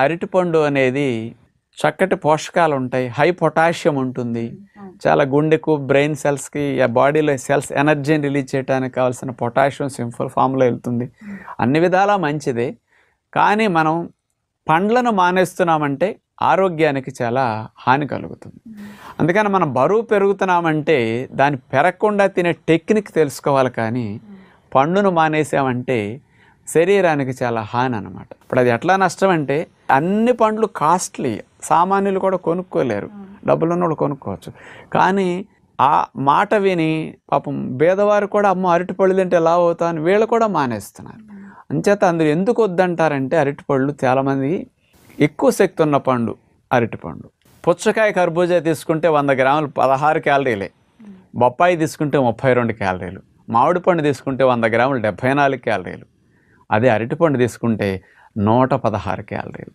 అరటిపండు అనేది చక్కటి పోషకాలు ఉంటాయి, హై పొటాషియం ఉంటుంది, చాలా గుండెకు బ్రెయిన్ సెల్స్కి బాడీలో సెల్స్ ఎనర్జీని రిలీజ్ చేయడానికి కావాల్సిన పొటాషియం సింపుల్ ఫామ్లో వెళ్తుంది, అన్ని విధాలా మంచిదే. కానీ మనం పండ్లను మానేస్తున్నామంటే ఆరోగ్యానికి చాలా హాని కలుగుతుంది. అందుకని మనం బరువు పెరుగుతున్నామంటే దాన్ని పెరగకుండా తినే టెక్నిక్ తెలుసుకోవాలి. కానీ పండును మానేసామంటే శరీరానికి చాలా హాని అన్నమాట. ఇప్పుడు అది ఎట్లా నష్టం అంటే అన్ని పండ్లు కాస్ట్లీ, సామాన్యులు కూడా కొనుక్కోలేరు, డబ్బులు ఉన్నోళ్ళు కొనుక్కోవచ్చు. కానీ ఆ మాట విని పాపం పేదవారు కూడా అమ్మో అరటిపళ్ళు తింటే ఎలా అవుతా అని వీళ్ళు కూడా మానేస్తున్నారు. అంచేత అందరూ ఎందుకు వద్దంటారంటే అరటిపళ్ళు చాలామంది ఎక్కువ శక్తి ఉన్న పండు అరటిపండు. పుచ్చకాయ కర్బూజా తీసుకుంటే 100 గ్రాములు 16 క్యాలరీలే, బొప్పాయి తీసుకుంటే 32 క్యాలరీలు, మామిడి పండు తీసుకుంటే 100 గ్రాములు 74 క్యాలరీలు, అదే అరటిపండు తీసుకుంటే 116 క్యాలరీలు.